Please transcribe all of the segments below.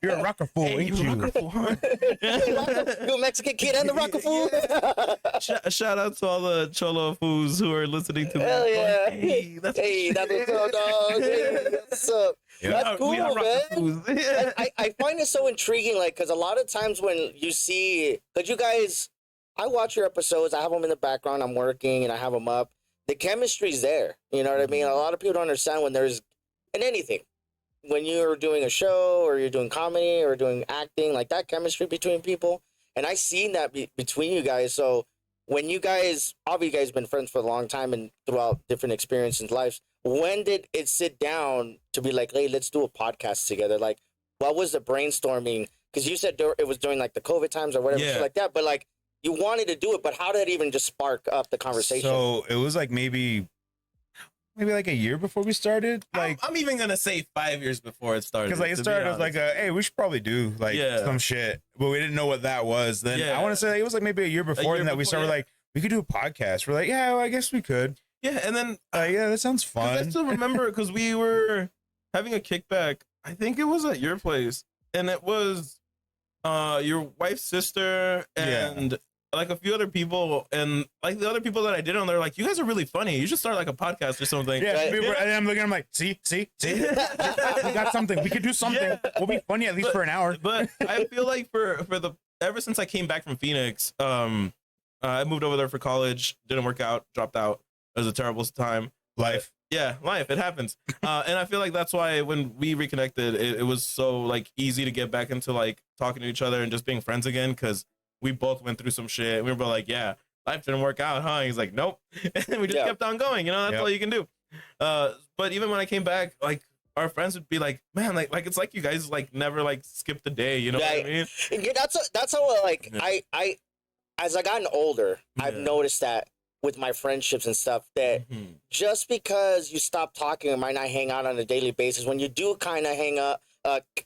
You're a rocker fool, ain't you? Rocker fool, huh? You a Mexican kid and the rocker fool. Shout out to all the Cholo fools who are listening to me. Hell yeah. Going, hey, that's Hey, that's what's up, dog. Hey, what's up? Yeah. That's cool, We are rocker man. fools. And I find it so intriguing, like, because a lot of times when you see, because you guys, I watch your episodes, I have them in the background, I'm working, and I have them up. The chemistry's there. You know what I mean? A lot of people don't understand when there's, in anything, when you're doing a show or you're doing comedy or doing acting, like that chemistry between people. And I seen that between you guys. So when you guys, obviously you guys been friends for a long time and throughout different experiences in lives, when did it sit down to be like, hey, let's do a podcast together? Like, what was the brainstorming? Because you said it was during like the COVID times or whatever, shit like that. But like, you wanted to do it, but how did it even just spark up the conversation? So it was like maybe like a year before we started. Like I'm even gonna say 5 years before it started. because like it started as like hey, we should probably do like some shit, but we didn't know what that was. Then I want to say like, it was like maybe a year before that we started like we could do a podcast. We're like, yeah, well, I guess we could. Yeah, and then yeah, that sounds fun. I still remember because we were having a kickback. I think it was at your place, and it was your wife's sister and like a few other people, and like the other people that I did on there, like, you guys are really funny. You should start like a podcast or something. Yeah, and I'm looking, I'm like, see, we got something. We could do something. Yeah. We'll be funny at least for an hour. But I feel like for the ever since I came back from Phoenix, I moved over there for college. Didn't work out. Dropped out. It was a terrible time. Life. Life. It happens. And I feel like that's why when we reconnected, it was so like easy to get back into like talking to each other and just being friends again, because we both went through some shit. We were both like, yeah, life didn't work out, huh? He's like, nope. And we just kept on going. You know, that's all you can do. But even when I came back, like, our friends would be like, man, like it's like you guys like never like skipped a day. You know what I mean? Yeah, that's how like I as I gotten older, I've noticed that with my friendships and stuff, that just because you stop talking or might not hang out on a daily basis, when you do kind of hang up,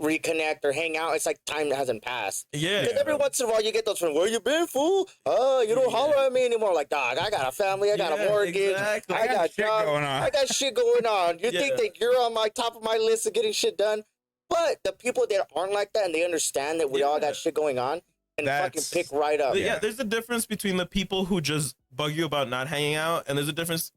reconnect or hang out, it's like time that hasn't passed. Yeah. Because every once in a while you get those from, where you been, fool? You don't holler at me anymore. Like, dog, I got a family, I got a mortgage, exactly. I got shit going on. I got shit going on. You think that you're on my top of my list of getting shit done? But the people that aren't like that and they understand that we all got shit going on and fucking pick right up. Yeah, there's a difference between the people who just bug you about not hanging out, and there's a difference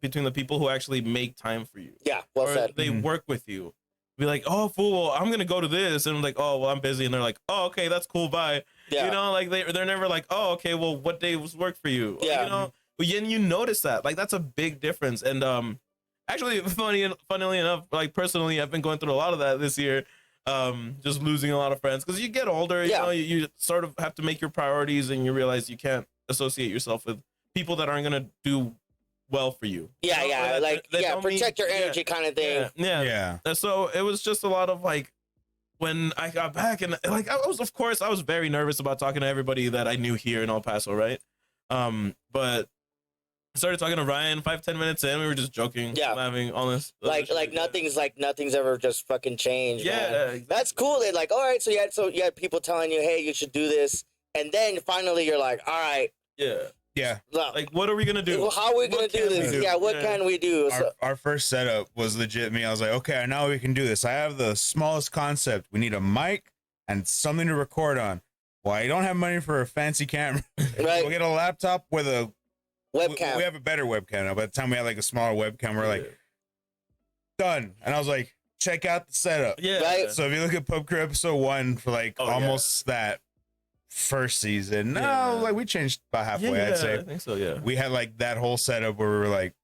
between the people who actually make time for you. Yeah, well said. They work with you. Be like, oh, fool, well, I'm gonna go to this, and I'm like, oh, well, I'm busy, and they're like, oh, okay, that's cool, bye. Yeah. You know, like they're never like, oh, okay, well, what day was work for you? Yeah. You know, but then you notice that, like, that's a big difference. And actually, funnily enough, like, personally, I've been going through a lot of that this year. Just losing a lot of friends because you get older. You know, you sort of have to make your priorities, and you realize you can't associate yourself with people that aren't gonna do well for you. Yeah, you know? like protect your energy kind of thing. Yeah. And so it was just a lot of like, when I got back, and like I was very nervous about talking to everybody that I knew here in El Paso, right? But I started talking to Ryan 5-10 minutes in. We were just joking, having all this nothing's ever just fucking changed. Yeah, exactly. That's cool. They're like, all right, so you had people telling you, hey, you should do this, and then finally you're like, all right, like, what are we gonna do? How are we gonna do this? What can we do? Our first setup was legit me. I was like, okay, now we can do this. I have the smallest concept. We need a mic and something to record on. Well, I don't have money for a fancy camera. Right. We'll get a laptop with a webcam. We have a better webcam now. By the time we had like a smaller webcam, we're like, done. And I was like, check out the setup. Yeah. Right. So if you look at Pub Crew episode 1 for like almost that first season, like we changed about halfway, I'd say. I think so, yeah. We had like that whole setup where we were like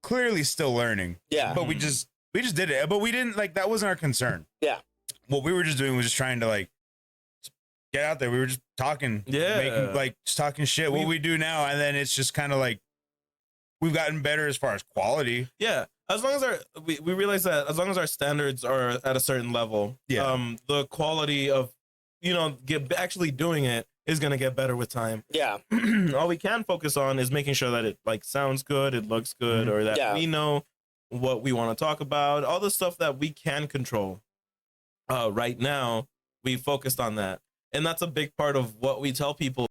clearly still learning. Yeah. But we just did it. But we didn't like, that wasn't our concern. Yeah. What we were just doing was just trying to like get out there. We were just talking, making like just talking shit. What we do now, and then it's just kind of like we've gotten better as far as quality. Yeah. As long as we realize that as long as our standards are at a certain level, the quality of, you know, actually doing it is going to get better with time. Yeah. All we can focus on is making sure that it like sounds good, it looks good, or that we know what we want to talk about, all the stuff that we can control. Right now, we focused on that. And that's a big part of what we tell people.